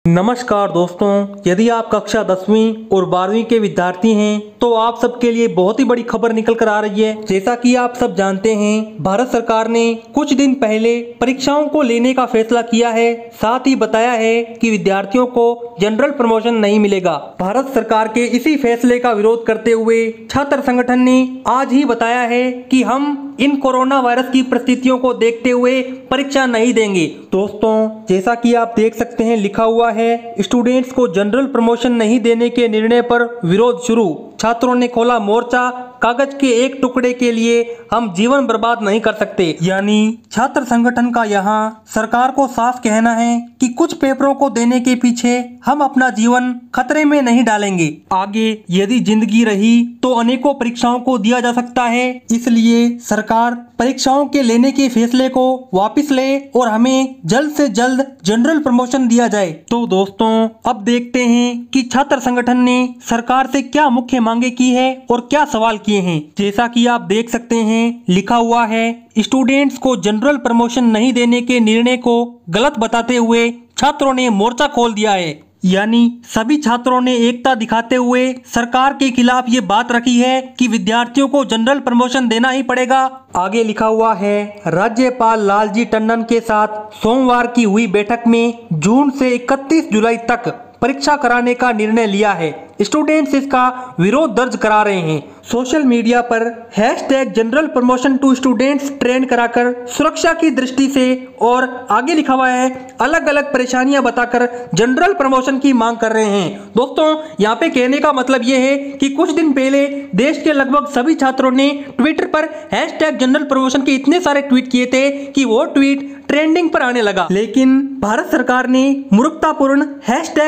नमस्कार दोस्तों, यदि आप कक्षा 10वीं और 12वीं के विद्यार्थी हैं तो आप सबके लिए बहुत ही बड़ी खबर निकल कर आ रही है। जैसा कि आप सब जानते हैं, भारत सरकार ने कुछ दिन पहले परीक्षाओं को लेने का फैसला किया है। साथ ही बताया है कि विद्यार्थियों को जनरल प्रमोशन नहीं मिलेगा। भारत सरकार के इसी फैसले का विरोध करते हुए छात्र संगठन ने आज ही बताया है कि हम इन कोरोना वायरस की परिस्थितियों को देखते हुए परीक्षा नहीं देंगे। दोस्तों, जैसा कि आप देख सकते हैं, लिखा हुआ है स्टूडेंट्स को जनरल प्रमोशन नहीं देने के निर्णय पर विरोध शुरू। छात्रों ने खोला मोर्चा, कागज के एक टुकड़े के लिए हम जीवन बर्बाद नहीं कर सकते। यानी छात्र संगठन का यहाँ सरकार को साफ कहना है कि कुछ पेपरों को देने के पीछे हम अपना जीवन खतरे में नहीं डालेंगे। आगे यदि जिंदगी रही तो अनेकों परीक्षाओं को दिया जा सकता है, इसलिए सरकार परीक्षाओं के लेने के फैसले को वापस ले और हमें जल्द से जल्द जनरल प्रमोशन दिया जाए। तो दोस्तों, अब देखते हैं कि छात्र संगठन ने सरकार से क्या मुख्य मांगे की है और क्या सवाल किए हैं। जैसा कि आप देख सकते हैं, लिखा हुआ है स्टूडेंट्स को जनरल प्रमोशन नहीं देने के निर्णय को गलत बताते हुए छात्रों ने मोर्चा खोल दिया है। यानी सभी छात्रों ने एकता दिखाते हुए सरकार के खिलाफ ये बात रखी है कि विद्यार्थियों को जनरल प्रमोशन देना ही पड़ेगा। आगे लिखा हुआ है राज्यपाल लालजी टंडन के साथ सोमवार की हुई बैठक में जून से 31 जुलाई तक परीक्षा कराने का निर्णय लिया है। स्टूडेंट्स इसका विरोध दर्ज करा रहे हैं। सोशल मीडिया पर #general promotion to students trend कराकर सुरक्षा की दृष्टि से और आगे लिखा हुआ है अलग अलग परेशानियां बताकर जनरल प्रमोशन की मांग कर रहे हैं। दोस्तों, यहाँ पे कहने का मतलब ये है कि कुछ दिन पहले देश के लगभग सभी छात्रों ने ट्विटर पर #जनरल प्रमोशन के इतने सारे ट्वीट किए थे कि वो ट्वीट ट्रेंडिंग पर आने लगा। लेकिन भारत सरकार ने मूर्खतापूर्ण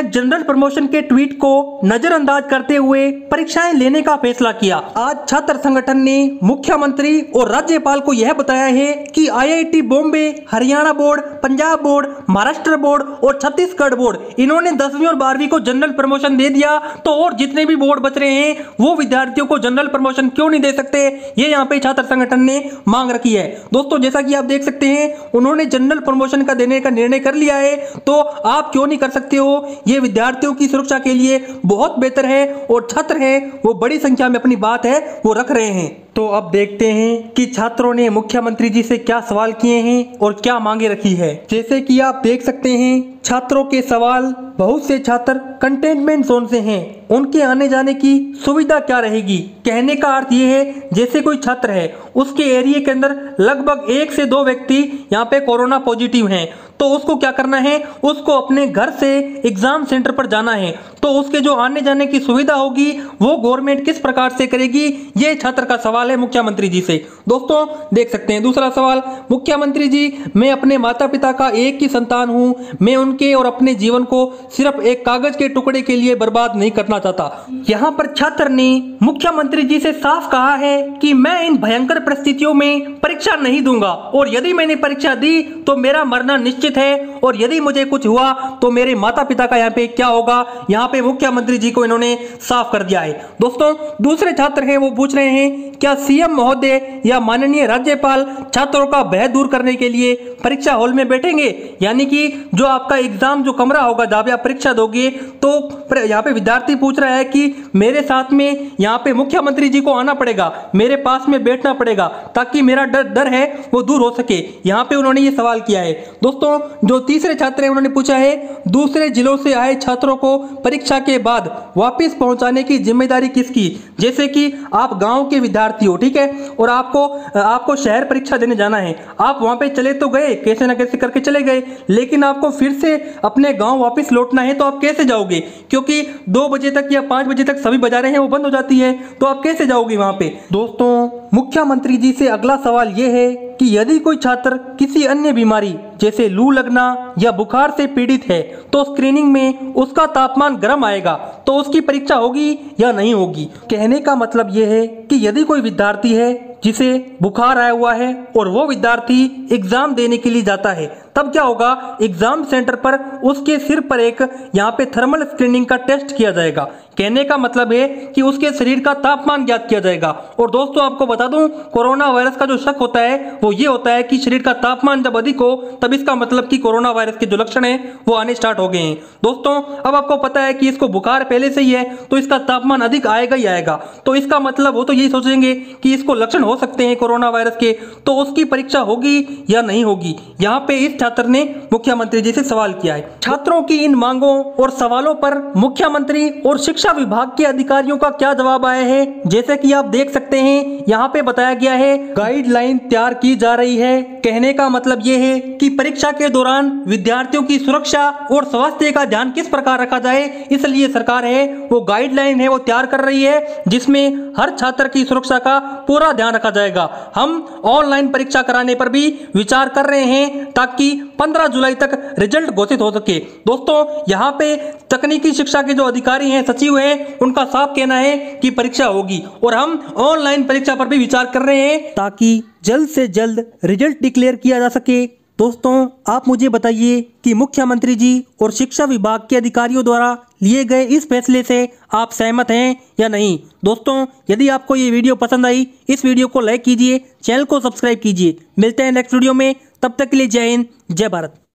#जनरल प्रमोशन के ट्वीट को नजरअंदाज करते हुए परीक्षाएं लेने का फैसला किया। आज छात्र संगठन ने मुख्यमंत्री और राज्यपाल को यह बताया है कि IIT Bombay, Haryana board, Punjab board, Maharashtra board और छत्तीसगढ़ बोर्ड इन्होंने 10वीं और 12वीं को जनरल प्रमोशन दे दिया, तो और जितने भी बोर्ड बच रहे हैं वो विद्यार्थियों को जनरल प्रमोशन क्यों नहीं दे सकते, ये यहाँ पे छात्र संगठन ने मांग रखी है। दोस्तों, जैसा कि आप देख सकते हैं, उन्होंने जनरल प्रमोशन का देने का निर्णय कर लिया है, तो आप क्यों नहीं कर सकते हो। ये विद्यार्थियों की सुरक्षा के लिए बहुत बेहतर है और छात्र हैं वो बड़ी संख्या में अपनी बात है वो रख रहे हैं। तो अब देखते हैं कि छात्रों ने मुख्यमंत्री जी से क्या सवाल किए हैं और क्या मांगे रखी है। जैसे कि आप देख सकते हैं, छात्रों के सवाल, बहुत से छात्र कंटेनमेंट जोन से हैं, उनके आने जाने की सुविधा क्या रहेगी। कहने का अर्थ ये है जैसे कोई छात्र है, उसके एरिया के अंदर लगभग 1 से 2 व्यक्ति यहाँ पे कोरोना पॉजिटिव हैं, तो उसको क्या करना है, उसको अपने घर से एग्जाम सेंटर पर जाना है, तो उसके जो आने जाने की सुविधा होगी वो गवर्नमेंट किस प्रकार से करेगी, ये छात्र का सवाल है मुख्यमंत्री जी से। दोस्तों, देख सकते हैं दूसरा सवाल, मुख्यमंत्री जी, मैं अपने माता पिता का एक ही संतान हूं, मैं उनके और अपने जीवन को सिर्फ एक कागज के टुकड़े के लिए बर्बाद नहीं करना चाहता। यहाँ पर छात्र ने मुख्यमंत्री जी से साफ कहा है कि मैं इन भयंकर परिस्थितियों में परीक्षा नहीं दूंगा और यदि मैंने परीक्षा दी तो मेरा मरना निश्चित है और यदि मुझे कुछ हुआ तो मेरे माता पिता का यहाँ पे क्या होगा, यहाँ पे मुख्यमंत्री जी को इन्होंने साफ कर दिया है। दोस्तों, दूसरे छात्र हैं वो पूछ रहे हैं क्या CM महोदय या माननीय राज्यपाल छात्रों का भय दूर करने के लिए परीक्षा हॉल में बैठेंगे। यानी कि जो आपका एग्जाम जो कमरा होगा जहाँ पे आप परीक्षा दोगे, तो यहाँ पे विद्यार्थी पूछ रहा है कि मेरे साथ में यहाँ पे मुख्यमंत्री जी को आना पड़ेगा, मेरे पास में बैठना पड़ेगा ताकि मेरा डर है वो दूर हो सके। यहाँ पे उन्होंने ये सवाल किया है। दोस्तों, जो तीसरे छात्र हैं उन्होंने पूछा है दूसरे जिलों से आए छात्रों को परीक्षा के बाद वापस पहुंचाने की जिम्मेदारी किसकी। जैसे कि आप गांव के विद्यार्थी हो, ठीक है, और आपको शहर परीक्षा देने जाना है, आप वहां पे चले तो गए, कैसे ना कैसे करके चले गए, लेकिन आपको फिर से अपने गांव वापस लौटना है, तो आप कैसे जाओगे, क्योंकि 2 बजे तक या 5 बजे तक सभी बाजारें हैं वो बंद हो जाती है, तो आप कैसे जाओगे वहां पे। दोस्तों, मुख्यमंत्री जी से अगला सवाल ये है कि यदि कोई छात्र किसी अन्य बीमारी जैसे लू लगना या बुखार से पीड़ित है तो स्क्रीनिंग में उसका तापमान गर्म आएगा, तो उसकी परीक्षा होगी या नहीं होगी। कहने का मतलब यह है कि यदि कोई विद्यार्थी है जिसे बुखार आया हुआ है और वो विद्यार्थी एग्जाम देने के लिए जाता है, तब क्या होगा, एग्जाम सेंटर पर उसके सिर पर एक यहाँ पे थर्मल स्क्रीनिंग का टेस्ट किया जाएगा कहने का मतलब है कि उसके शरीर का तापमान ज्ञात किया जाएगा। और दोस्तों आपको बता दूं, कोरोना वायरस का जो शक होता है वो ये होता है कि शरीर का तापमान जब अधिक हो तब इसका मतलब कि कोरोना वायरस के जो लक्षण है वो आने स्टार्ट हो गए हैं। दोस्तों अब आपको पता है कि इसको बुखार पहले से ही है तो इसका तापमान अधिक आएगा ही आएगा, तो इसका मतलब वो तो यही सोचेंगे कि इसको लक्षण हो सकते हैं कोरोना वायरस के, तो उसकी परीक्षा होगी या नहीं होगी। यहाँ पे इस छात्र ने मुख्यमंत्री जी से सवाल किया है। छात्रों की इन मांगों और सवालों पर मुख्यमंत्री और शिक्षा विभाग के अधिकारियों का क्या जवाब आया है, जैसे कि आप देख सकते हैं यहाँ पे बताया गया है गाइडलाइन तैयार की जा रही है। कहने का मतलब ये है कि परीक्षा के दौरान विद्यार्थियों की सुरक्षा और स्वास्थ्य का ध्यान किस प्रकार रखा जाए, इसलिए सरकार है वो गाइडलाइन है वो तैयार कर रही है जिसमें हर छात्र की सुरक्षा का पूरा ध्यान रखा जाएगा। हम ऑनलाइन परीक्षा कराने पर भी विचार कर रहे हैं ताकि 15 जुलाई तक रिजल्ट घोषित हो सके। दोस्तों यहाँ पे तकनीकी शिक्षा के जो अधिकारी हैं, सचिव हैं, उनका साफ कहना है कि परीक्षा होगी और हम ऑनलाइन परीक्षा पर भी विचार कर रहे हैं ताकि जल्द से जल्द रिजल्ट डिक्लेयर किया जा सके। दोस्तों आप मुझे बताइए कि मुख्यमंत्री जी और शिक्षा विभाग के अधिकारियों द्वारा लिए गए इस फैसले से आप सहमत हैं या नहीं। दोस्तों यदि आपको ये वीडियो पसंद आई, इस वीडियो को लाइक कीजिए, चैनल को सब्सक्राइब कीजिए। मिलते हैं नेक्स्ट वीडियो में, तब तक के लिए जय हिंद, जय भारत।